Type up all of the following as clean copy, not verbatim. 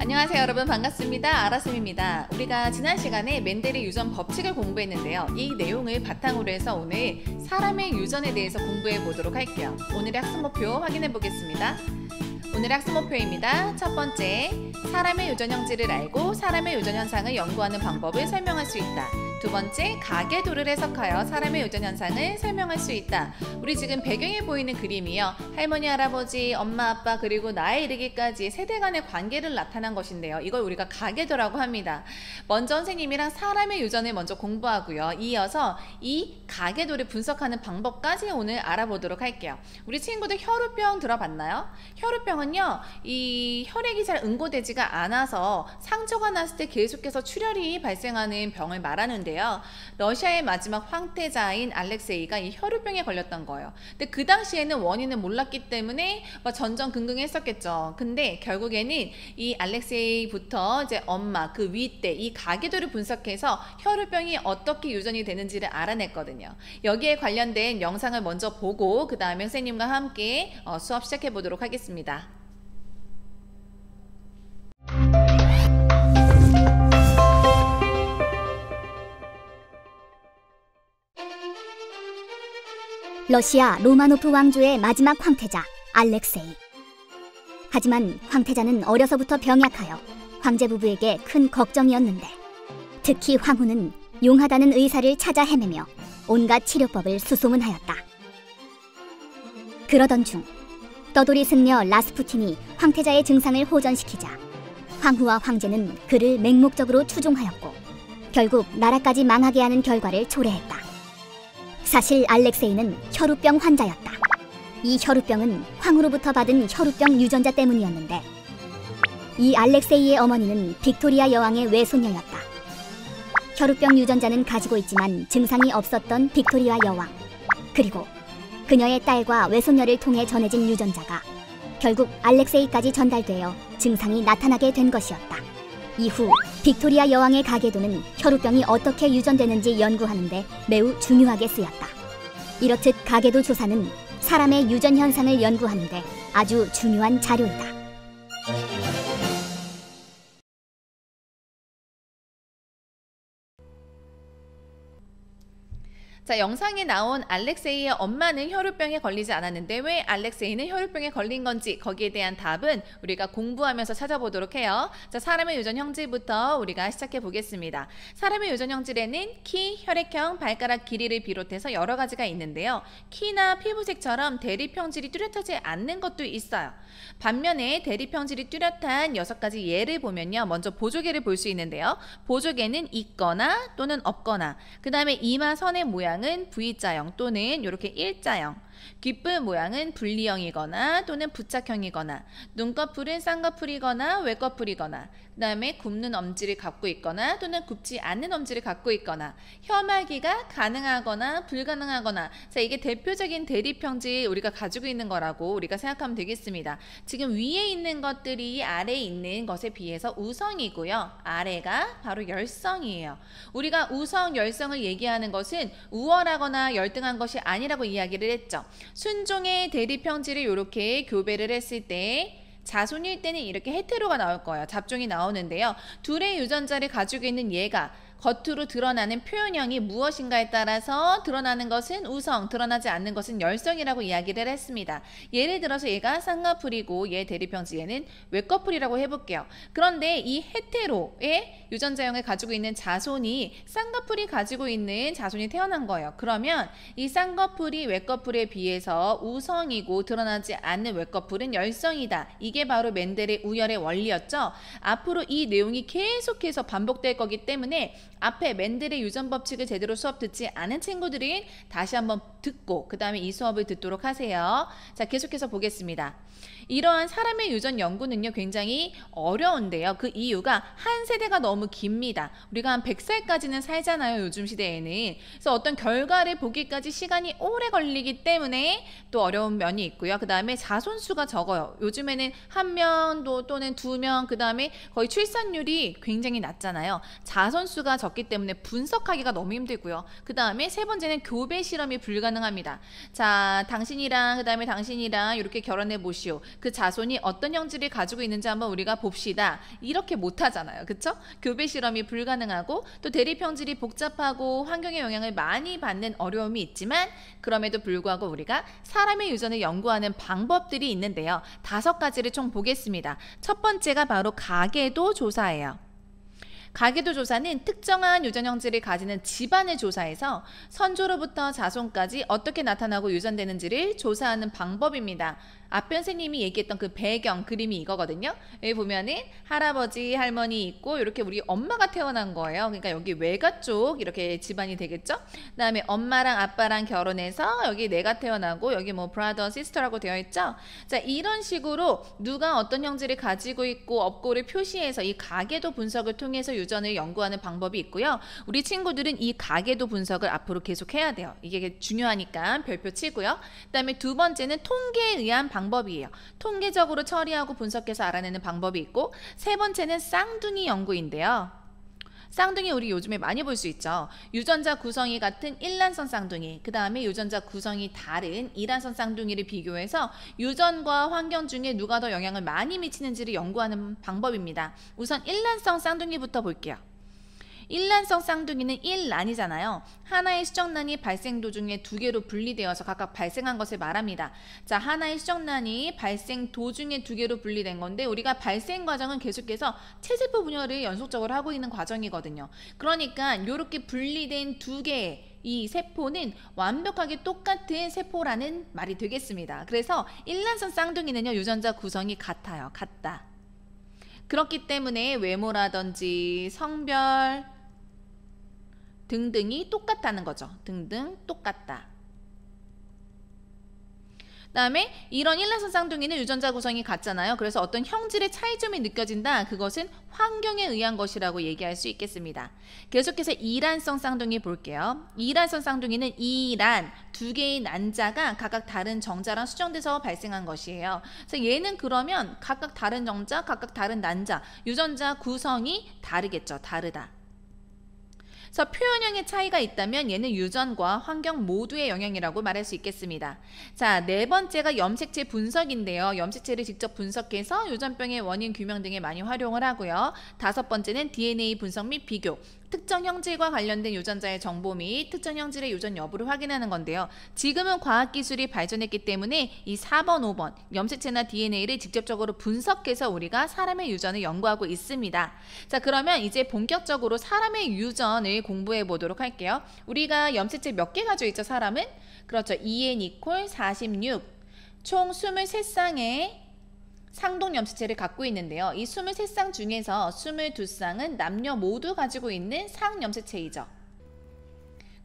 안녕하세요 여러분, 반갑습니다. 아라쌤입니다. 우리가 지난 시간에 맨델의 유전 법칙을 공부했는데요. 이 내용을 바탕으로 해서 오늘 사람의 유전에 대해서 공부해 보도록 할게요. 오늘의 학습 목표 확인해 보겠습니다. 오늘의 학습 목표입니다. 첫 번째, 사람의 유전 형질을 알고 사람의 유전 현상을 연구하는 방법을 설명할 수 있다. 두 번째, 가계도를 해석하여 사람의 유전 현상을 설명할 수 있다. 우리 지금 배경에 보이는 그림이요, 할머니, 할아버지, 엄마, 아빠 그리고 나에 이르기까지 세대 간의 관계를 나타난 것인데요. 이걸 우리가 가계도라고 합니다. 먼저 선생님이랑 사람의 유전을 먼저 공부하고요. 이어서 이 가계도를 분석하는 방법까지 오늘 알아보도록 할게요. 우리 친구들 혈우병 들어봤나요? 혈우병은요, 이 혈액이 잘 응고되지가 않아서 상처가 났을 때 계속해서 출혈이 발생하는 병을 말하는데 러시아의 마지막 황태자인 알렉세이가 이 혈우병에 걸렸던 거예요. 근데 그 당시에는 원인을 몰랐기 때문에 전전긍긍했었겠죠. 근데 결국에는 이 알렉세이부터 이제 엄마, 그 윗대, 이 가계도를 분석해서 혈우병이 어떻게 유전이 되는지를 알아냈거든요. 여기에 관련된 영상을 먼저 보고 그 다음에 선생님과 함께 수업 시작해 보도록 하겠습니다. 러시아 로마노프 왕조의 마지막 황태자 알렉세이. 하지만 황태자는 어려서부터 병약하여 황제 부부에게 큰 걱정이었는데, 특히 황후는 용하다는 의사를 찾아 헤매며 온갖 치료법을 수소문하였다. 그러던 중 떠돌이 승려 라스푸틴이 황태자의 증상을 호전시키자 황후와 황제는 그를 맹목적으로 추종하였고 결국 나라까지 망하게 하는 결과를 초래했다. 사실 알렉세이는 혈우병 환자였다. 이 혈우병은 황후로부터 받은 혈우병 유전자 때문이었는데, 이 알렉세이의 어머니는 빅토리아 여왕의 외손녀였다. 혈우병 유전자는 가지고 있지만 증상이 없었던 빅토리아 여왕, 그리고 그녀의 딸과 외손녀를 통해 전해진 유전자가 결국 알렉세이까지 전달되어 증상이 나타나게 된 것이었다. 이후 빅토리아 여왕의 가계도는 혈우병이 어떻게 유전되는지 연구하는 데 매우 중요하게 쓰였다. 이렇듯 가계도 조사는 사람의 유전 현상을 연구하는 데 아주 중요한 자료이다. 자, 영상에 나온 알렉세이의 엄마는 혈우병에 걸리지 않았는데 왜 알렉세이는 혈우병에 걸린 건지, 거기에 대한 답은 우리가 공부하면서 찾아보도록 해요. 자, 사람의 유전 형질부터 우리가 시작해 보겠습니다. 사람의 유전 형질에는 키, 혈액형, 발가락 길이를 비롯해서 여러 가지가 있는데요. 키나 피부색처럼 대립형질이 뚜렷하지 않는 것도 있어요. 반면에 대립형질이 뚜렷한 6가지 예를 보면요, 먼저 보조개를 볼 수 있는데요. 보조개는 있거나 또는 없거나, 그 다음에 이마 선의 모양 은 V자형 또는 이렇게 일자형, 귓불 모양은 분리형이거나 또는 부착형이거나, 눈꺼풀은 쌍꺼풀이거나 외꺼풀이거나, 그 다음에 굽는 엄지를 갖고 있거나 또는 굽지 않는 엄지를 갖고 있거나, 혐알기가 가능하거나 불가능하거나. 자, 이게 대표적인 대립형질 우리가 가지고 있는 거라고 우리가 생각하면 되겠습니다. 지금 위에 있는 것들이 아래에 있는 것에 비해서 우성이고요, 아래가 바로 열성이에요. 우리가 우성, 열성을 얘기하는 것은 우월하거나 열등한 것이 아니라고 이야기를 했죠. 순종의 대립형질을 이렇게 교배를 했을 때 자손일 때는 이렇게 헤테로가 나올 거예요. 잡종이 나오는데요. 둘의 유전자를 가지고 있는 얘가 겉으로 드러나는 표현형이 무엇인가에 따라서 드러나는 것은 우성, 드러나지 않는 것은 열성이라고 이야기를 했습니다. 예를 들어서 얘가 쌍꺼풀이고 얘 대립형질 얘는 외꺼풀이라고 해볼게요. 그런데 이 헤테로의 유전자형을 가지고 있는 자손이 쌍꺼풀이 가지고 있는 자손이 태어난 거예요. 그러면 이 쌍꺼풀이 외꺼풀에 비해서 우성이고 드러나지 않는 외꺼풀은 열성이다. 이게 바로 맨델의 우열의 원리였죠. 앞으로 이 내용이 계속해서 반복될 거기 때문에 앞에 맨델의 유전 법칙을 제대로 수업 듣지 않은 친구들은 다시 한번 듣고 그 다음에 이 수업을 듣도록 하세요. 자, 계속해서 보겠습니다. 이러한 사람의 유전 연구는요, 굉장히 어려운데요. 그 이유가 한 세대가 너무 깁니다. 우리가 한 100살까지는 살잖아요, 요즘 시대에는. 그래서 어떤 결과를 보기까지 시간이 오래 걸리기 때문에 또 어려운 면이 있고요. 그 다음에 자손수가 적어요. 요즘에는 1명 또는 2명, 그 다음에 거의 출산율이 굉장히 낮잖아요. 자손수가 적기 때문에 분석하기가 너무 힘들고요. 그 다음에 세 번째는 교배 실험이 불가능합니다. 자, 당신이랑 그 다음에 당신이랑 이렇게 결혼해 보시오. 그 자손이 어떤 형질을 가지고 있는지 한번 우리가 봅시다. 이렇게 못하잖아요. 그쵸? 교배 실험이 불가능하고 또 대립 형질이 복잡하고 환경의 영향을 많이 받는 어려움이 있지만 그럼에도 불구하고 우리가 사람의 유전을 연구하는 방법들이 있는데요. 5가지를 총 보겠습니다. 첫 번째가 바로 가계도 조사예요. 가계도 조사는 특정한 유전 형질을 가지는 집안을 조사해서 선조로부터 자손까지 어떻게 나타나고 유전되는지를 조사하는 방법입니다. 앞 선생님이 얘기했던 그 배경 그림이 이거거든요. 여기 보면은 할아버지, 할머니 있고 이렇게 우리 엄마가 태어난 거예요. 그러니까 여기 외가 쪽 이렇게 집안이 되겠죠. 그다음에 엄마랑 아빠랑 결혼해서 여기 내가 태어나고 여기 뭐 브라더, 시스터라고 되어 있죠. 자, 이런 식으로 누가 어떤 형질을 가지고 있고 없고를 표시해서 이 가계도 분석을 통해서 유전을 연구하는 방법이 있고요. 우리 친구들은 이 가계도 분석을 앞으로 계속 해야 돼요. 이게 중요하니까 별표 치고요. 그다음에 두 번째는 통계에 의한 방법이에요. 통계적으로 처리하고 분석해서 알아내는 방법이 있고, 세 번째는 쌍둥이 연구인데요. 쌍둥이 우리 요즘에 많이 볼 수 있죠. 유전자 구성이 같은 일란성 쌍둥이, 그 다음에 유전자 구성이 다른 이란성 쌍둥이를 비교해서 유전과 환경 중에 누가 더 영향을 많이 미치는지를 연구하는 방법입니다. 우선 일란성 쌍둥이부터 볼게요. 일란성 쌍둥이는 1난이잖아요. 하나의 수정란이 발생 도중에 2개로 분리되어서 각각 발생한 것을 말합니다. 자, 하나의 수정란이 발생 도중에 2개로 분리된 건데 우리가 발생 과정은 계속해서 체세포 분열을 연속적으로 하고 있는 과정이거든요. 그러니까 이렇게 분리된 2개의 이 세포는 완벽하게 똑같은 세포라는 말이 되겠습니다. 그래서 일란성 쌍둥이는요, 유전자 구성이 같아요. 같다. 그렇기 때문에 외모라든지 성별 등등이 똑같다는 거죠. 등등 똑같다. 그다음에 이런 일란성 쌍둥이는 유전자 구성이 같잖아요. 그래서 어떤 형질의 차이점이 느껴진다. 그것은 환경에 의한 것이라고 얘기할 수 있겠습니다. 계속해서 이란성 쌍둥이 볼게요. 이란성 쌍둥이는 이란, 2개의 난자가 각각 다른 정자랑 수정돼서 발생한 것이에요. 그래서 얘는 그러면 각각 다른 정자, 각각 다른 난자, 유전자 구성이 다르겠죠. 다르다. 그래서 표현형의 차이가 있다면 얘는 유전과 환경 모두의 영향이라고 말할 수 있겠습니다. 자, 네 번째가 염색체 분석인데요. 염색체를 직접 분석해서 유전병의 원인 규명 등에 많이 활용을 하고요. 5번째는 DNA 분석 및 비교. 특정 형질과 관련된 유전자의 정보 및 특정 형질의 유전 여부를 확인하는 건데요. 지금은 과학기술이 발전했기 때문에 이 4번, 5번 염색체나 DNA를 직접적으로 분석해서 우리가 사람의 유전을 연구하고 있습니다. 자, 그러면 이제 본격적으로 사람의 유전을 공부해 보도록 할게요. 우리가 염색체 몇 개 가지고 있죠, 사람은? 그렇죠. 2N= 46. 총 23쌍의 상동 염색체를 갖고 있는데요. 이 23쌍 중에서 22쌍은 남녀 모두 가지고 있는 상염색체이죠.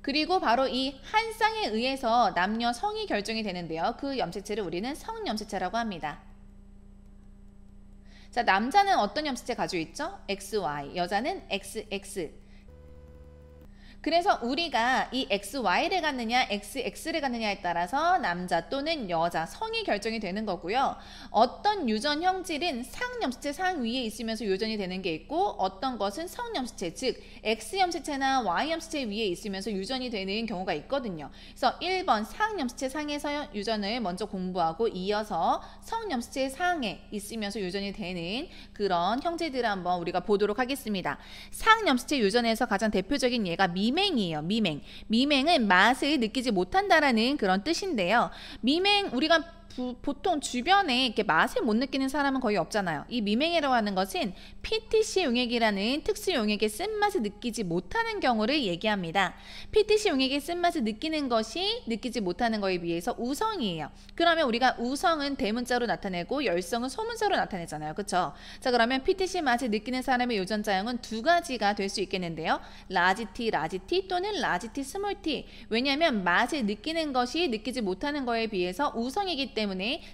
그리고 바로 이 한 쌍에 의해서 남녀 성이 결정이 되는데요. 그 염색체를 우리는 성염색체라고 합니다. 자, 남자는 어떤 염색체 가지고 있죠? XY, 여자는 XX. 그래서 우리가 이 XY를 갖느냐 XX를 갖느냐에 따라서 남자 또는 여자 성이 결정이 되는 거고요. 어떤 유전 형질은 상염색체 상 위에 있으면서 유전이 되는 게 있고 어떤 것은 성염색체, 즉 X염색체나 Y염색체 위에 있으면서 유전이 되는 경우가 있거든요. 그래서 1번 상염색체 상에서 유전을 먼저 공부하고 이어서 성염색체 상에 있으면서 유전이 되는 그런 형제들을 한번 우리가 보도록 하겠습니다. 상염색체 유전에서 가장 대표적인 예가 미맹이에요. 미맹. 미맹은 맛을 느끼지 못한다라는 그런 뜻인데요. 미맹 우리가 보통 주변에 이렇게 맛을 못 느끼는 사람은 거의 없잖아요. 이 미맹이라고 하는 것은 PTC 용액이라는 특수 용액의 쓴맛을 느끼지 못하는 경우를 얘기합니다. PTC 용액의 쓴맛을 느끼는 것이 느끼지 못하는 것에 비해서 우성이에요. 그러면 우리가 우성은 대문자로 나타내고 열성은 소문자로 나타내잖아요. 그렇죠? 자, 그러면 PTC 맛을 느끼는 사람의 유전자형은 2가지가 될 수 있겠는데요. 라지 T 또는 라지 T 스몰 t. 왜냐하면 맛을 느끼는 것이 느끼지 못하는 것에 비해서 우성이기 때문에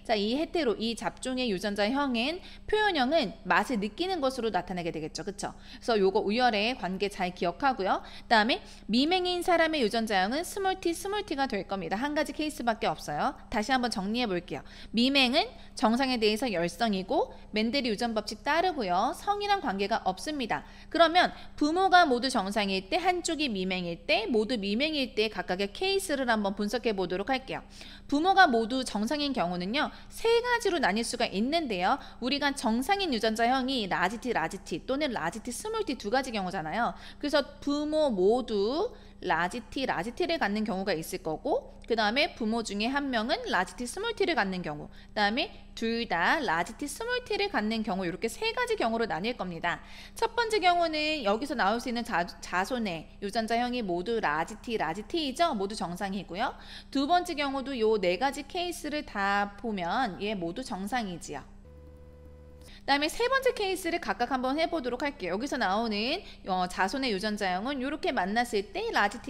자, 이 헤테로, 이 잡종의 유전자형은 표현형은 맛을 느끼는 것으로 나타나게 되겠죠. 그쵸? 그래서 요거 우열의 관계 잘 기억하고요. 그 다음에 미맹인 사람의 유전자형은 스몰 t가 될 겁니다. 한 가지 케이스밖에 없어요. 다시 한번 정리해 볼게요. 미맹은 정상에 대해서 열성이고 멘델이 유전 법칙 따르고요. 성이랑 관계가 없습니다. 그러면 부모가 모두 정상일 때, 한쪽이 미맹일 때, 모두 미맹일 때 각각의 케이스를 한번 분석해 보도록 할게요. 부모가 모두 정상인 경우는요, 세 가지로 나뉠 수가 있는데요. 우리가 정상인 유전자형이 라지 T 또는 라지 T, 스몰 t 두 가지 경우잖아요. 그래서 부모 모두 라지 T를 갖는 경우가 있을 거고, 그 다음에 부모 중에 한 명은 라지 T, 스몰 t를 갖는 경우, 그 다음에 둘 다 라지 T, 스몰 t를 갖는 경우, 이렇게 세 가지 경우로 나뉠 겁니다. 첫 번째 경우는 여기서 나올 수 있는 자손의 유전자형이 모두 라지 T이죠. 모두 정상이고요. 두 번째 경우도 요 네 가지 케이스를 다 보면 얘 모두 정상이지요. 그 다음에 세 번째 케이스를 각각 한번 해보도록 할게요. 여기서 나오는 자손의 유전자형은 이렇게 만났을 때 라지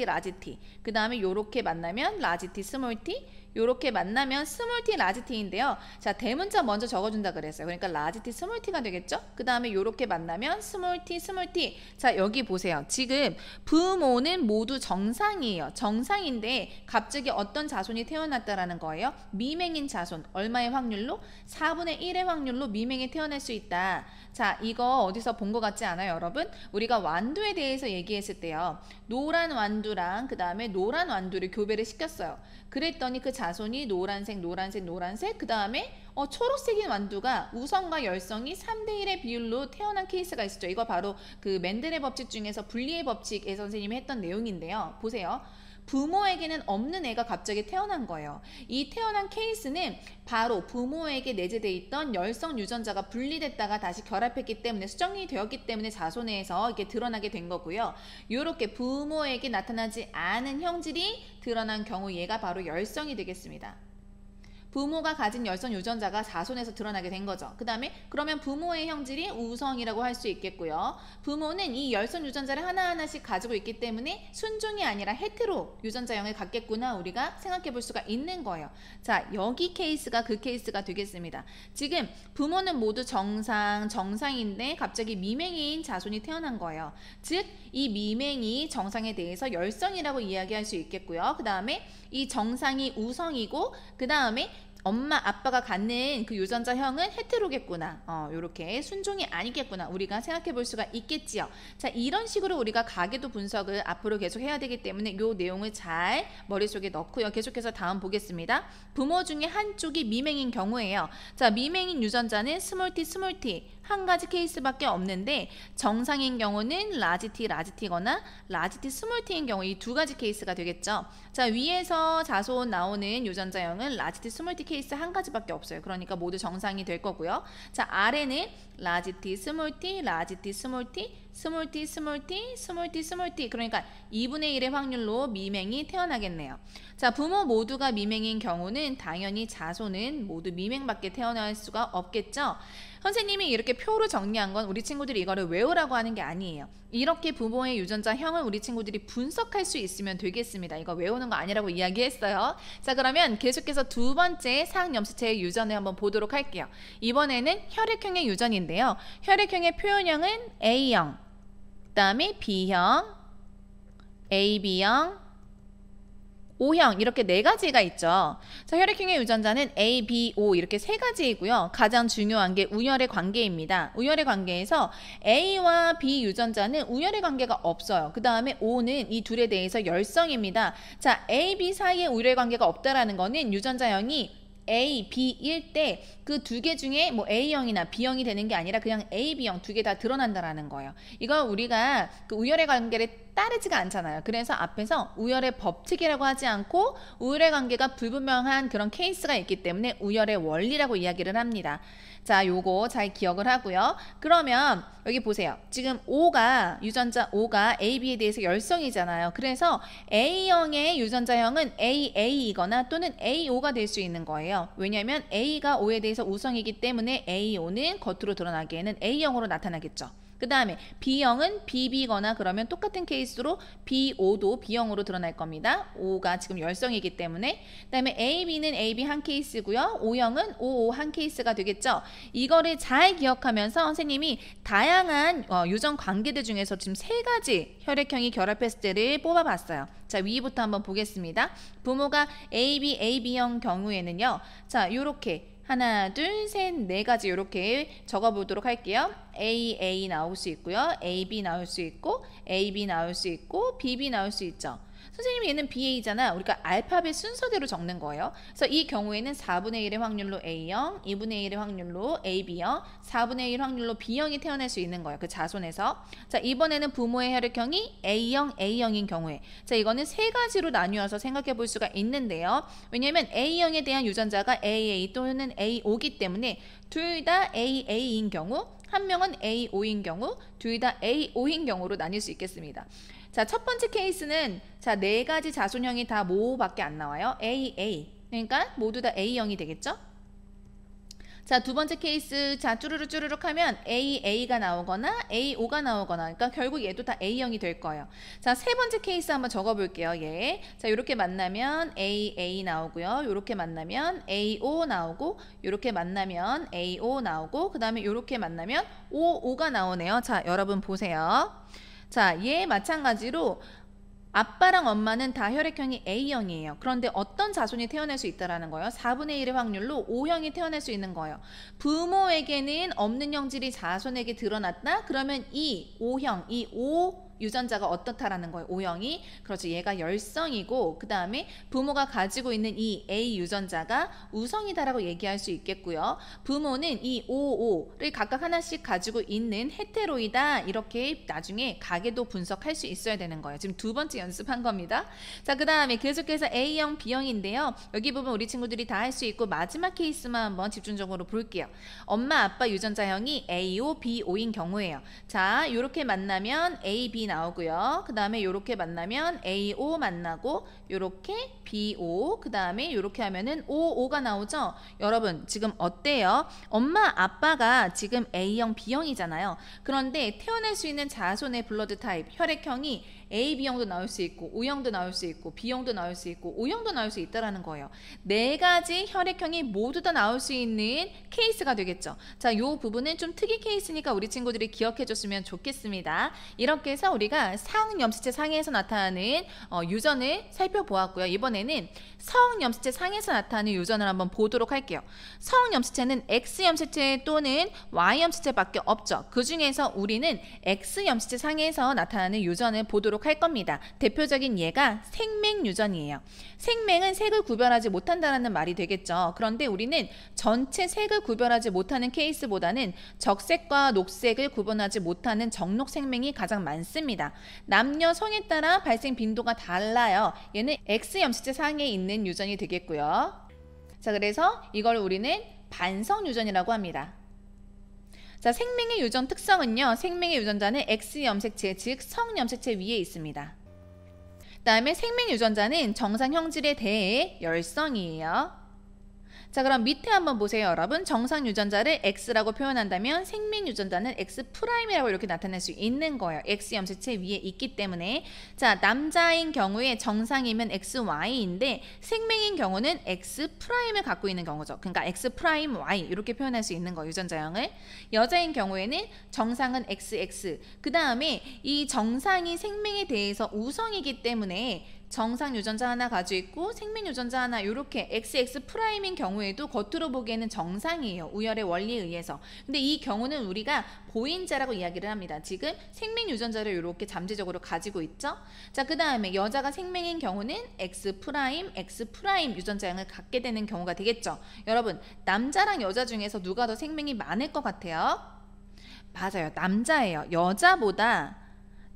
T, 그 다음에 이렇게 만나면 라지 T, 스몰 t, 이렇게 만나면 스몰 t, 라지 t인데요. 자, 대문자 먼저 적어준다 그랬어요. 그러니까 라지 t, 스몰 t가 되겠죠? 그 다음에 이렇게 만나면 스몰 t. 자, 여기 보세요. 지금 부모는 모두 정상이에요. 정상인데 갑자기 어떤 자손이 태어났다라는 거예요. 미맹인 자손. 얼마의 확률로? 4분의 1의 확률로 미맹이 태어날 수 있다. 자, 이거 어디서 본 것 같지 않아요, 여러분? 우리가 완두에 대해서 얘기했을 때요. 노란 완두랑 그 다음에 노란 완두를 교배를 시켰어요. 그랬더니 그 자손이 노란색, 그 다음에 초록색인 완두가 우성과 열성이 3대1의 비율로 태어난 케이스가 있었죠. 이거 바로 그 맨델의 법칙 중에서 분리의 법칙에 선생님이 했던 내용인데요. 보세요. 부모에게는 없는 애가 갑자기 태어난 거예요. 이 태어난 케이스는 바로 부모에게 내재되어 있던 열성 유전자가 분리됐다가 다시 결합했기 때문에 수정이 되었기 때문에 자손에서 이게 드러나게 된 거고요. 이렇게 부모에게 나타나지 않은 형질이 드러난 경우 얘가 바로 열성이 되겠습니다. 부모가 가진 열성 유전자가 자손에서 드러나게 된 거죠. 그 다음에 그러면 부모의 형질이 우성이라고 할 수 있겠고요. 부모는 이 열성 유전자를 하나하나씩 가지고 있기 때문에 순종이 아니라 헤테로 유전자형을 갖겠구나 우리가 생각해 볼 수가 있는 거예요. 자, 여기 케이스가 그 케이스가 되겠습니다. 지금 부모는 모두 정상인데 갑자기 미맹인 자손이 태어난 거예요. 즉, 이 미맹이 정상에 대해서 열성이라고 이야기할 수 있겠고요. 그 다음에 이 정상이 우성이고 그 다음에 엄마 아빠가 갖는 그 유전자형은 헤테로겠구나. 요렇게 순종이 아니겠구나 우리가 생각해 볼 수가 있겠지요. 자, 이런 식으로 우리가 가계도 분석을 앞으로 계속 해야 되기 때문에 요 내용을 잘 머릿속에 넣고요. 계속해서 다음 보겠습니다. 부모 중에 한쪽이 미맹인 경우예요. 자, 미맹인 유전자는 스몰 t 한 가지 케이스밖에 없는데 정상인 경우는 라지 T거나 라지 T, 스몰 t인 경우 이 두 가지 케이스가 되겠죠. 자, 위에서 자손 나오는 유전자형은 라지 T, 스몰 t 케이스 한 가지밖에 없어요. 그러니까 모두 정상이 될 거고요. 자, 아래는 라지 T, 스몰 t, 라지 T, 스몰 t, 스몰 t, 그러니까 2분의 1의 확률로 미맹이 태어나겠네요. 자, 부모 모두가 미맹인 경우는 당연히 자손은 모두 미맹밖에 태어날 수가 없겠죠. 선생님이 이렇게 표로 정리한 건 우리 친구들이 이거를 외우라고 하는 게 아니에요. 이렇게 부모의 유전자형을 우리 친구들이 분석할 수 있으면 되겠습니다. 이거 외우는 거 아니라고 이야기했어요. 자, 그러면 계속해서 두 번째 상염수체의 유전을 한번 보도록 할게요. 이번에는 혈액형의 유전인데요. 혈액형의 표현형은 A형, 그 다음에 B형, AB형, O형 이렇게 네 가지가 있죠. 자, 혈액형의 유전자는 A, B, O 이렇게 세 가지이고요. 가장 중요한 게 우열의 관계입니다. 우열의 관계에서 A와 B 유전자는 우열의 관계가 없어요. 그 다음에 O는 이 둘에 대해서 열성입니다. 자, A, B 사이에 우열의 관계가 없다라는 거는 유전자형이 A, B일 때 그 두 개 중에 뭐 A형이나 B형이 되는 게 아니라 그냥 A, B형 두 개 다 드러난다라는 거예요. 이거 우리가 그 우열의 관계를 따르지가 않잖아요. 그래서 앞에서 우열의 법칙이라고 하지 않고 우열의 관계가 불분명한 그런 케이스가 있기 때문에 우열의 원리라고 이야기를 합니다. 자, 요거 잘 기억을 하고요. 그러면 여기 보세요. 지금 유전자 O가 AB에 대해서 열성이잖아요. 그래서 A형의 유전자형은 AA이거나 또는 AO가 될 수 있는 거예요. 왜냐하면 A가 O에 대해서 우성이기 때문에 AO는 겉으로 드러나기에는 A형으로 나타나겠죠. 그 다음에 B형은 BB거나 그러면 똑같은 케이스로 BO도 B형으로 드러날 겁니다. O가 지금 열성이기 때문에. 그 다음에 AB는 AB 한 케이스고요. O형은 OO 한 케이스가 되겠죠. 이거를 잘 기억하면서 선생님이 다양한 유전 관계들 중에서 지금 세 가지 혈액형이 결합했을 때를 뽑아봤어요. 자, 위부터 한번 보겠습니다. 부모가 AB, AB형 경우에는요. 자, 요렇게 하나, 둘, 셋, 네 가지 이렇게 적어보도록 할게요. AA 나올 수 있고요. AB 나올 수 있고 AB 나올 수 있고 BB 나올 수 있죠. 선생님 얘는 BA잖아. 우리가 알파벳 순서대로 적는 거예요. 그래서 이 경우에는 4분의 1의 확률로 A형, 2분의 1의 확률로 AB형, 4분의 1 확률로 B형이 태어날 수 있는 거예요. 그 자손에서. 자, 이번에는 부모의 혈액형이 A형, A형인 경우에. 자, 이거는 세 가지로 나뉘어서 생각해 볼 수가 있는데요. 왜냐면 A형에 대한 유전자가 AA 또는 A5기 때문에 둘 다 AA인 경우, 한 명은 A5인 경우, 둘 다 A5인 경우로 나뉠 수 있겠습니다. 자, 첫 번째 케이스는 자, 네 가지 자손형이 다 뭐밖에 안 나와요. AA. 그러니까 모두 다 A형이 되겠죠? 자, 두 번째 케이스 자, 쭈르륵 하면 AA가 나오거나 A5가 나오거나 그러니까 결국 얘도 다 A형이 될 거예요. 자, 세 번째 케이스 한번 적어 볼게요. 얘. 자, 이렇게 만나면 AA 나오고요. 이렇게 만나면 A5 나오고 이렇게 만나면 A5 나오고 그다음에 이렇게 만나면 O5가 나오네요. 자, 여러분 보세요. 자, 얘 마찬가지로 아빠랑 엄마는 다 혈액형이 A형이에요. 그런데 어떤 자손이 태어날 수 있다라는 거예요? 4분의 1의 확률로 O형이 태어날 수 있는 거예요. 부모에게는 없는 형질이 자손에게 드러났다? 그러면 이 O형, 이 O 유전자가 어떻다라는 거예요. O형이. 그렇죠. 얘가 열성이고 그 다음에 부모가 가지고 있는 이 A 유전자가 우성이다라고 얘기할 수 있겠고요. 부모는 이 OO를 각각 하나씩 가지고 있는 헤테로이다. 이렇게 나중에 가계도 분석할 수 있어야 되는 거예요. 지금 두 번째 연습한 겁니다. 자, 그 다음에 계속해서 A형, B형인데요. 여기 부분 우리 친구들이 다 할 수 있고 마지막 케이스만 한번 집중적으로 볼게요. 엄마, 아빠 유전자형이 A5, B5인 경우예요. 자, 이렇게 만나면 A, B 나오고요. 그 다음에 이렇게 만나면 A5 만나고 이렇게 B5 그 다음에 이렇게 하면은 O5가 나오죠. 여러분 지금 어때요? 엄마 아빠가 지금 A형 B형이잖아요. 그런데 태어날 수 있는 자손의 블러드 타입 혈액형이 AB형도 나올 수 있고 O형도 나올 수 있고 B형도 나올 수 있고 O형도 나올 수 있다라는 거예요. 네 가지 혈액형이 모두 다 나올 수 있는 케이스가 되겠죠. 자, 요 부분은 좀 특이 케이스니까 우리 친구들이 기억해 줬으면 좋겠습니다. 이렇게 해서 우리가 상염시체 상에서 나타나는 유전을 살펴보았고요. 이번에는 성염시체 상에서 나타나는 유전을 한번 보도록 할게요. 성염시체는 X염시체 또는 Y염시체밖에 없죠. 그 중에서 우리는 X염시체 상에서 나타나는 유전을 보도록 할 겁니다. 대표적인 예가 생맹유전이에요. 생맹은 색을 구별하지 못한다는 말이 되겠죠. 그런데 우리는 전체 색을 구별하지 못하는 케이스보다는 적색과 녹색을 구분하지 못하는 적록생맹이 가장 많습니다. 남녀 성에 따라 발생 빈도가 달라요. 얘는 X염시체 상에 있는 유전이 되겠고요. 자, 그래서 이걸 우리는 반성유전이라고 합니다. 자, 생명의 유전 특성은요. 생명의 유전자는 X염색체, 즉 성염색체 위에 있습니다. 그다음에 생명 유전자는 정상 형질에 대해 열성이에요. 자, 그럼 밑에 한번 보세요, 여러분. 정상 유전자를 X라고 표현한다면 생명 유전자는 X'이라고 이렇게 나타낼 수 있는 거예요. X염색체 위에 있기 때문에. 자, 남자인 경우에 정상이면 XY인데 생명인 경우는 X'을 갖고 있는 경우죠. 그러니까 X'Y 이렇게 표현할 수 있는 거예요, 유전자형을. 여자인 경우에는 정상은 XX. 그 다음에 이 정상이 생명에 대해서 우성이기 때문에 정상 유전자 하나 가지고 있고 생명 유전자 하나 이렇게 XX'인 경우에도 겉으로 보기에는 정상이에요. 우열의 원리에 의해서. 근데 이 경우는 우리가 보인자라고 이야기를 합니다. 지금 생명 유전자를 이렇게 잠재적으로 가지고 있죠. 자, 그 다음에 여자가 생명인 경우는 X' 유전자형을 갖게 되는 경우가 되겠죠. 여러분, 남자랑 여자 중에서 누가 더 생명이 많을 것 같아요? 맞아요. 남자예요. 여자보다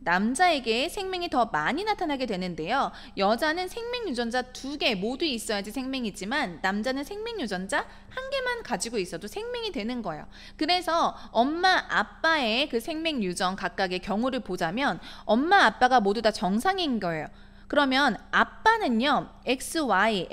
남자에게 생명이 더 많이 나타나게 되는데요. 여자는 생명 유전자 2개 모두 있어야지 생명이지만 남자는 생명 유전자 1개만 가지고 있어도 생명이 되는 거예요. 그래서 엄마, 아빠의 그 생명 유전 각각의 경우를 보자면 엄마, 아빠가 모두 다 정상인 거예요. 그러면 아빠는요. XY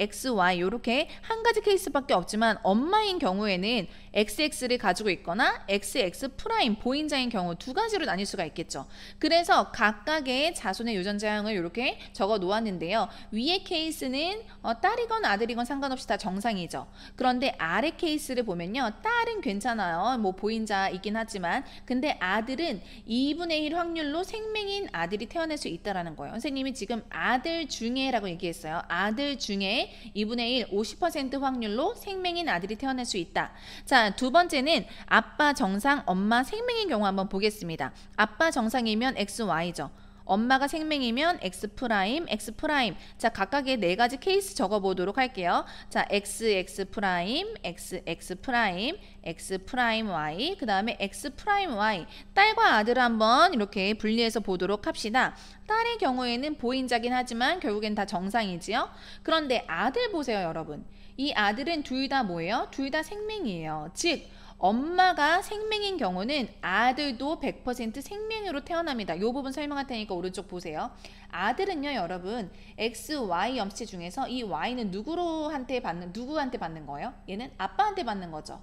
이렇게 한 가지 케이스밖에 없지만 엄마인 경우에는 XX를 가지고 있거나 XX' 보인자인 경우 두 가지로 나뉠 수가 있겠죠. 그래서 각각의 자손의 유전자형을 이렇게 적어 놓았는데요. 위의 케이스는 딸이건 아들이건 상관없이 다 정상이죠. 그런데 아래 케이스를 보면요. 딸은 괜찮아요. 뭐 보인자이긴 하지만 근데 아들은 2분의 1 확률로 생명인 아들이 태어날 수 있다는 거예요. 선생님이 지금 아들 중에라고 얘기했어요. 아들 중에 2분의 1, 50% 확률로 생명인 아들이 태어날 수 있다. 자, 두 번째는 아빠 정상, 엄마 생명인 경우 한번 보겠습니다. 아빠 정상이면 XY죠. 엄마가 생명이면 X 프라임, X 프라임. 자, 각각의 네 가지 케이스 적어보도록 할게요. 자, X, X 프라임, X, X 프라임, X 프라임 Y, 그 다음에 X 프라임 Y. 딸과 아들을 한번 이렇게 분리해서 보도록 합시다. 딸의 경우에는 보인자긴 하지만 결국엔 다 정상이지요. 그런데 아들 보세요, 여러분. 이 아들은 둘 다 뭐예요? 둘 다 생명이에요. 즉, 엄마가 생명인 경우는 아들도 100% 생명으로 태어납니다. 이 부분 설명할 테니까 오른쪽 보세요. 아들은요, 여러분, X, Y 염치체 중에서 이 Y는 누구한테 받는 거예요? 얘는 아빠한테 받는 거죠.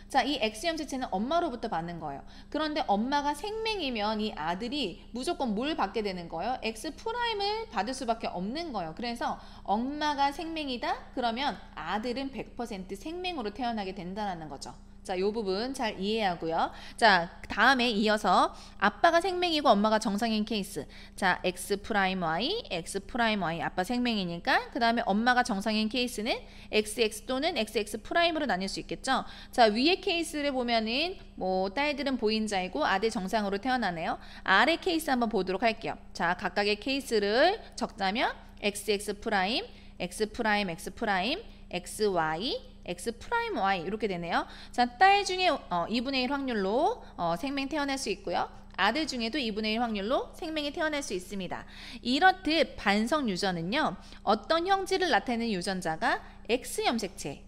자, 이 X 염치체는 엄마로부터 받는 거예요. 그런데 엄마가 생명이면 이 아들이 무조건 뭘 받게 되는 거예요? X 프라임을 받을 수밖에 없는 거예요. 그래서 엄마가 생명이다? 그러면 아들은 100% 생명으로 태어나게 된다는 거죠. 자, 이 부분 잘 이해하고요. 자, 다음에 이어서 아빠가 생명이고 엄마가 정상인 케이스. 자, X 프라임 Y, X 프라임 Y 아빠 생명이니까 그 다음에 엄마가 정상인 케이스는 XX 또는 XX 프라임으로 나뉠 수 있겠죠. 자, 위의 케이스를 보면은 뭐 딸들은 보인자이고 아들 정상으로 태어나네요. 아래 케이스 한번 보도록 할게요. 자, 각각의 케이스를 적자면 XX 프라임, X 프라임, X 프라임, XY, X 프라임 Y 이렇게 되네요. 자, 딸 중에 2분의 1 확률로 생명 태어날 수 있고요. 아들 중에도 2분의 1 확률로 생명이 태어날 수 있습니다. 이렇듯 반성 유전은요. 어떤 형질을 나타내는 유전자가 X 염색체,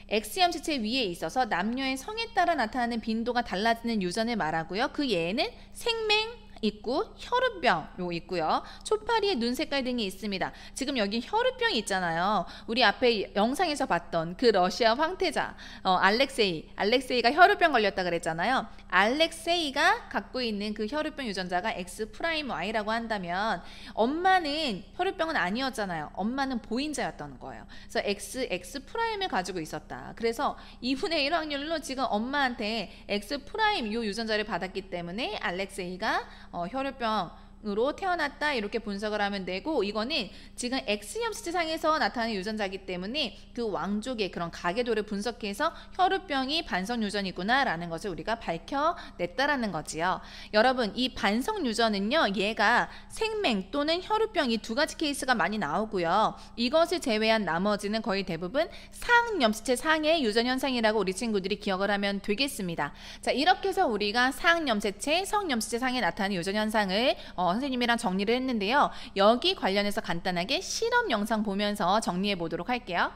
X 염색체 위에 있어서 남녀의 성에 따라 나타나는 빈도가 달라지는 유전을 말하고요. 그 예에는 생맹 있고 혈우병 요 있고요. 초파리의 눈 색깔 등이 있습니다. 지금 여기 혈우병이 있잖아요. 우리 앞에 영상에서 봤던 그 러시아 황태자 알렉세이가 혈우병 걸렸다 그랬잖아요. 알렉세이가 갖고 있는 그 혈우병 유전자가 X 프라임 Y라고 한다면 엄마는 혈우병은 아니었잖아요. 엄마는 보인자였던 거예요. 그래서 X 프라임을 가지고 있었다. 그래서 2분의 1 확률로 지금 엄마한테 X 프라임 요 유전자를 받았기 때문에 알렉세이가 혈우병으로 태어났다 이렇게 분석을 하면 되고 이거는 지금 X 염색체 상에서 나타나는 유전자이기 때문에 그 왕족의 그런 가계도를 분석해서 혈우병이 반성 유전이구나 라는 것을 우리가 밝혀냈다라는 거지요. 여러분 이 반성 유전은요 얘가 생맹 또는 혈우병 이 두 가지 케이스가 많이 나오고요. 이것을 제외한 나머지는 거의 대부분 상염색체 상의 유전 현상이라고 우리 친구들이 기억을 하면 되겠습니다. 자, 이렇게 해서 우리가 상염색체, 성염색체 상에 나타나는 유전 현상을 선생님이랑 정리를 했는데요. 여기 관련해서 간단하게 실험 영상 보면서 정리해 보도록 할게요.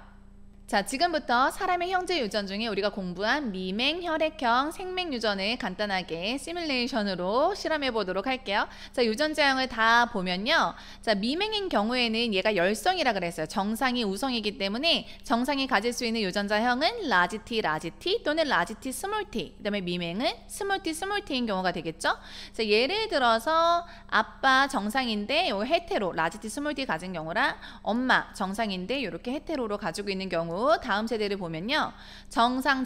자, 지금부터 사람의 형질 유전 중에 우리가 공부한 미맹, 혈액형, 생맹 유전을 간단하게 시뮬레이션으로 실험해 보도록 할게요. 자, 유전자형을 다 보면요. 자, 미맹인 경우에는 얘가 열성이라 그랬어요. 정상이 우성이기 때문에 정상이 가질 수 있는 유전자형은 라지 T 또는 라지 T 스몰 t. 그다음에 미맹은 스몰 T인 경우가 되겠죠. 자, 예를 들어서 아빠 정상인데 요 헤테로 라지 T 스몰 T 가진 경우랑 엄마 정상인데 이렇게 헤테로로 가지고 있는 경우 다음 세대를 보면요. 정상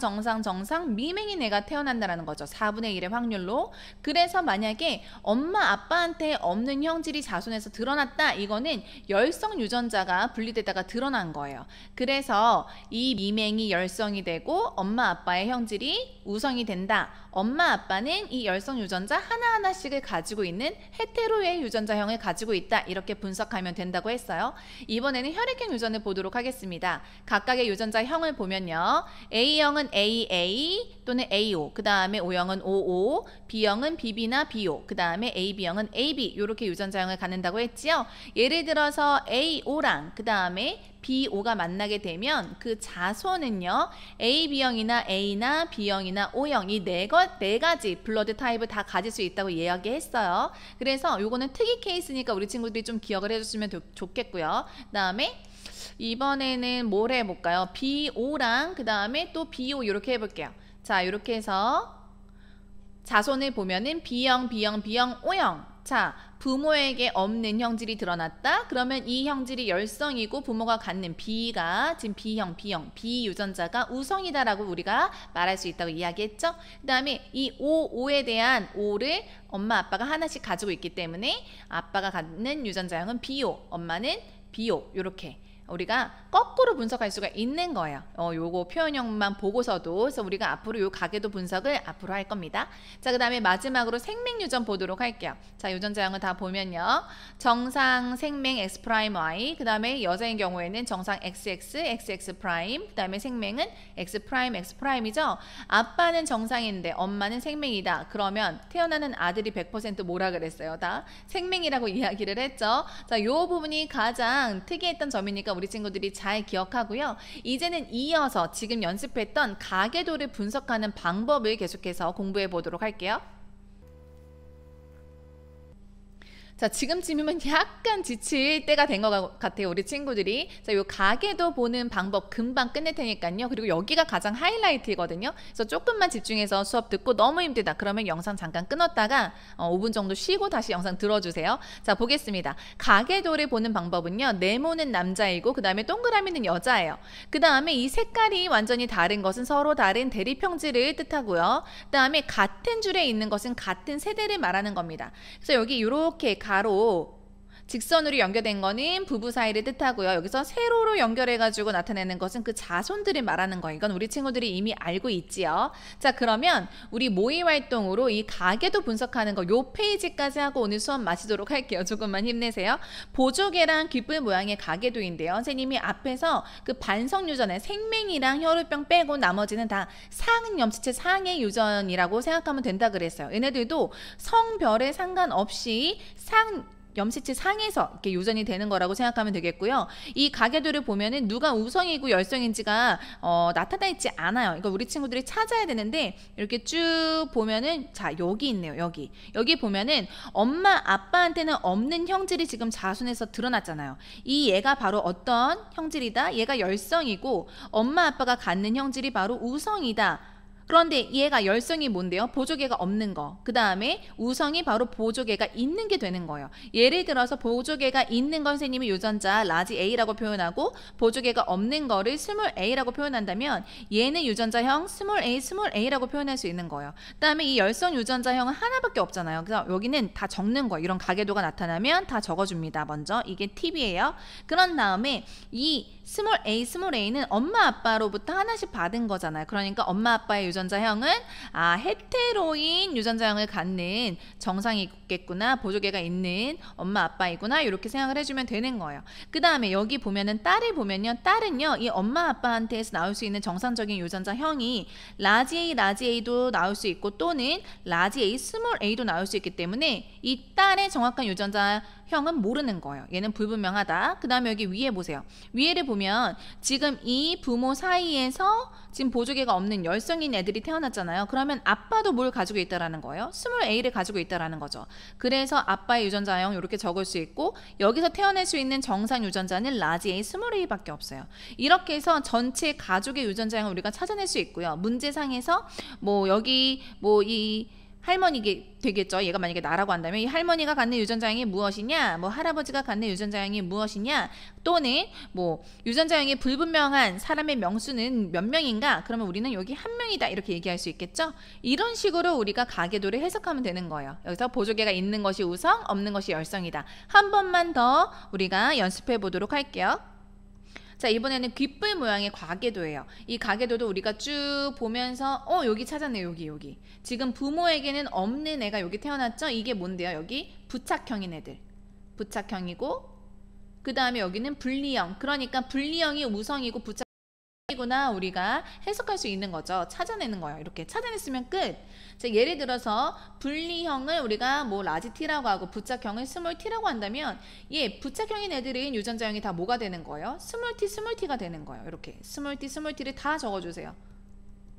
미맹인 애가 태어난다는 거죠. 4분의 1의 확률로. 그래서 만약에 엄마 아빠한테 없는 형질이 자손에서 드러났다. 이거는 열성 유전자가 분리되다가 드러난 거예요. 그래서 이 미맹이 열성이 되고 엄마 아빠의 형질이 우성이 된다. 엄마 아빠는 이 열성 유전자 하나하나씩을 가지고 있는 헤테로의 유전자형을 가지고 있다. 이렇게 분석하면 된다고 했어요. 이번에는 혈액형 유전을 보도록 하겠습니다. 각각의 유전자형을 보면요. A형은 AA 또는 AO, 그 다음에 O형은 OO, B형은 BB나 BO, 그 다음에 AB형은 AB 이렇게 유전자형을 갖는다고 했지요. 예를 들어서 AO랑 그 다음에 BO가 만나게 되면 그 자손은요. AB형이나 A나 B형이나 O형 이 네 가지 블러드 타입을 다 가질 수 있다고 이야기했어요. 그래서 요거는 특이 케이스니까 우리 친구들이 좀 기억을 해줬으면 좋겠고요. 그 다음에 이번에는 뭘 해볼까요? BO랑 그 다음에 또 BO 이렇게 해볼게요. 자, 이렇게 해서 자손을 보면은 B형, O형. 자, 부모에게 없는 형질이 드러났다. 그러면 이 형질이 열성이고 부모가 갖는 B가 지금 B형, B 유전자가 우성이다라고 우리가 말할 수 있다고 이야기했죠. 그 다음에 이 O에 대한 O를 엄마 아빠가 하나씩 가지고 있기 때문에 아빠가 갖는 유전자형은 BO, 엄마는 BO 이렇게 우리가 거꾸로 분석할 수가 있는 거예요. 요거 표현형만 보고서도. 그래서 우리가 앞으로 요 가계도 분석을 앞으로 할 겁니다. 자, 그 다음에 마지막으로 생명유전 보도록 할게요. 자, 유전자형을 다 보면요. 정상 생명 X 프라임 Y, 그 다음에 여자인 경우에는 정상 XX, XX 프라임, 그 다음에 생명은 X 프라임, X 프라임이죠. 아빠는 정상인데 엄마는 생명이다. 그러면 태어나는 아들이 100% 뭐라 그랬어요? 다 생명이라고 이야기를 했죠. 자, 요 부분이 가장 특이했던 점이니까 우리 친구들이 잘 기억하고요. 이제는 이어서 지금 연습했던 가계도를 분석하는 방법을 계속해서 공부해 보도록 할게요. 자, 지금쯤이면 약간 지칠 때가 된 것 같아요, 우리 친구들이. 자, 요 가계도 보는 방법 금방 끝낼 테니까요. 그리고 여기가 가장 하이라이트거든요. 그래서 조금만 집중해서 수업 듣고 너무 힘들다 그러면 영상 잠깐 끊었다가 5분 정도 쉬고 다시 영상 들어주세요. 자, 보겠습니다. 가계도를 보는 방법은요. 네모는 남자이고 그 다음에 동그라미는 여자예요. 그 다음에 이 색깔이 완전히 다른 것은 서로 다른 대립형질을 뜻하고요. 그 다음에 같은 줄에 있는 것은 같은 세대를 말하는 겁니다. 그래서 여기 이렇게 가로 직선으로 연결된 거는 부부 사이를 뜻하고요. 여기서 세로로 연결해가지고 나타내는 것은 그 자손들을 말하는 거예요. 이건 우리 친구들이 이미 알고 있지요. 자, 그러면 우리 모의 활동으로 이 가계도 분석하는 거 요 페이지까지 하고 오늘 수업 마치도록 할게요. 조금만 힘내세요. 보조개랑 귓불 모양의 가계도인데요. 선생님이 앞에서 그 반성 유전에 생명이랑 혈우병 빼고 나머지는 다 상은 염치체 상의 유전이라고 생각하면 된다 그랬어요. 얘네들도 성별에 상관없이 염치체 상에서 이렇게 유전이 되는 거라고 생각하면 되겠고요. 이 가계도를 보면은 누가 우성이고 열성인지가 나타나 있지 않아요. 이거 우리 친구들이 찾아야 되는데 이렇게 쭉 보면은 자, 여기 있네요. 여기 보면은 엄마 아빠한테는 없는 형질이 지금 자손에서 드러났잖아요. 이 얘가 바로 어떤 형질이다? 얘가 열성이고 엄마 아빠가 갖는 형질이 바로 우성이다. 그런데 얘가 열성이 뭔데요? 보조개가 없는 거. 그 다음에 우성이 바로 보조개가 있는 게 되는 거예요. 예를 들어서 보조개가 있는 건 선생님이 유전자 라지 A라고 표현하고 보조개가 없는 거를 스몰 a라고 표현한다면 얘는 유전자형 스몰 a라고 표현할 수 있는 거예요. 그 다음에 이 열성 유전자형은 하나밖에 없잖아요. 그래서 여기는 다 적는 거예요. 이런 가계도가 나타나면 다 적어줍니다. 먼저 이게 팁이에요. 그런 다음에 이 스몰 a는 엄마 아빠로부터 하나씩 받은 거잖아요. 그러니까 엄마 아빠의 유전자형은 헤테로인 유전자형을 갖는 정상이겠구나, 보조개가 있는 엄마 아빠이구나, 이렇게 생각을 해주면 되는 거예요. 그 다음에 여기 보면은 딸을 보면요, 딸은요 이 엄마 아빠한테서 나올 수 있는 정상적인 유전자형이 라지 A도 나올 수 있고 또는 라지 A, 스몰 a도 나올 수 있기 때문에 이 딸의 정확한 유전자형은 모르는 거예요. 얘는 불분명하다. 그 다음에 여기 위에 보세요. 위에를 보면 지금 이 부모 사이에서 지금 보조개가 없는 열성인 애들이 태어났잖아요. 그러면 아빠도 뭘 가지고 있다라는 거예요? 스몰 a를 가지고 있다라는 거죠. 그래서 아빠의 유전자형 이렇게 적을 수 있고 여기서 태어날 수 있는 정상 유전자는 라지 A, 스몰 a밖에 없어요. 이렇게 해서 전체 가족의 유전자형을 우리가 찾아낼 수 있고요. 문제상에서 여기 이 할머니게 되겠죠. 얘가 만약에 나라고 한다면 이 할머니가 갖는 유전자형이 무엇이냐, 할아버지가 갖는 유전자형이 무엇이냐, 또는 유전자형이 불분명한 사람의 명수는 몇 명인가? 그러면 우리는 여기 한 명이다 이렇게 얘기할 수 있겠죠. 이런 식으로 우리가 가계도를 해석하면 되는 거예요. 여기서 보조개가 있는 것이 우성, 없는 것이 열성이다. 한 번만 더 우리가 연습해 보도록 할게요. 자, 이번에는 귓불 모양의 가계도예요. 이 가계도도 우리가 쭉 보면서 여기 찾았네요. 여기. 지금 부모에게는 없는 애가 여기 태어났죠? 이게 뭔데요? 여기 부착형인 애들. 부착형이고 그 다음에 여기는 분리형. 그러니까 분리형이 우성이고 부착형이구나 우리가 해석할 수 있는 거죠. 찾아내는 거예요. 이렇게 찾아냈으면 끝. 자, 예를 들어서 분리형을 우리가 라지 T라고 하고 부착형을 스몰 T라고 한다면 부착형인 애들은 유전자형이 다 뭐가 되는 거예요? 스몰 T가 되는 거예요. 이렇게 스몰 T를 다 적어주세요.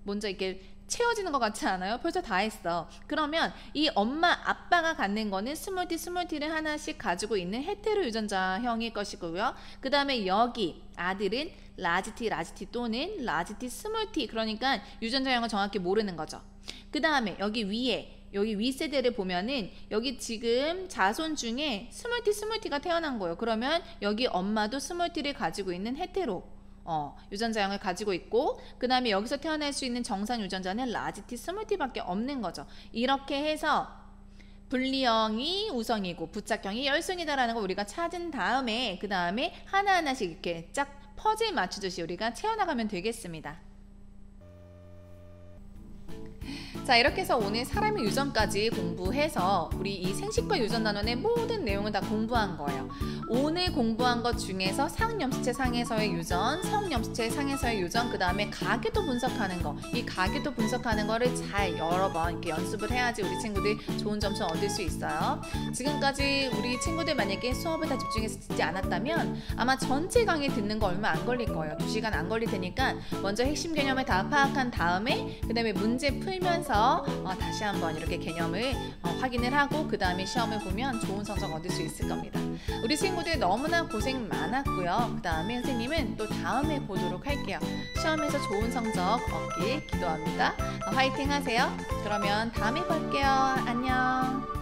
먼저 이렇게 채워지는 것 같지 않아요? 벌써 다 했어. 그러면 이 엄마 아빠가 갖는 거는 스몰 T를 하나씩 가지고 있는 헤테로 유전자형일 것이고요. 그 다음에 여기 아들은 라지 T 또는 라지 T, 스몰 T. 그러니까 유전자형을 정확히 모르는 거죠. 그 다음에 여기 윗세대를 보면은 여기 지금 자손 중에 스몰 T가 태어난 거예요. 그러면 여기 엄마도 스몰 T를 가지고 있는 헤테로 유전자형을 가지고 있고 그 다음에 여기서 태어날 수 있는 정상 유전자는 라지 T, 스몰 T밖에 없는 거죠. 이렇게 해서 분리형이 우성이고 부착형이 열성이다라는 거 우리가 찾은 다음에 그 다음에 하나하나씩 이렇게 쫙 퍼즐 맞추듯이 우리가 채워나가면 되겠습니다. 자, 이렇게 해서 오늘 사람의 유전까지 공부해서 우리 이 생식과 유전 단원의 모든 내용을 다 공부한 거예요. 오늘 공부한 것 중에서 상염수체 상에서의 유전, 성염수체 상에서의 유전, 그 다음에 가계도 분석하는 거, 이 가계도 분석하는 거를 잘 여러 번 이렇게 연습을 해야지 우리 친구들이 좋은 점수 얻을 수 있어요. 지금까지 우리 친구들 만약에 수업을 다 집중해서 듣지 않았다면 아마 전체 강의 듣는 거 얼마 안 걸릴 거예요. 2시간 안 걸릴 테니까 먼저 핵심 개념을 다 파악한 다음에 그 다음에 문제 풀면서 다시 한번 이렇게 개념을 확인을 하고 그 다음에 시험을 보면 좋은 성적 얻을 수 있을 겁니다. 우리 친구들 너무나 고생 많았고요. 그 다음에 선생님은 또 다음에 보도록 할게요. 시험에서 좋은 성적 얻길 기도합니다. 화이팅 하세요. 그러면 다음에 볼게요. 안녕.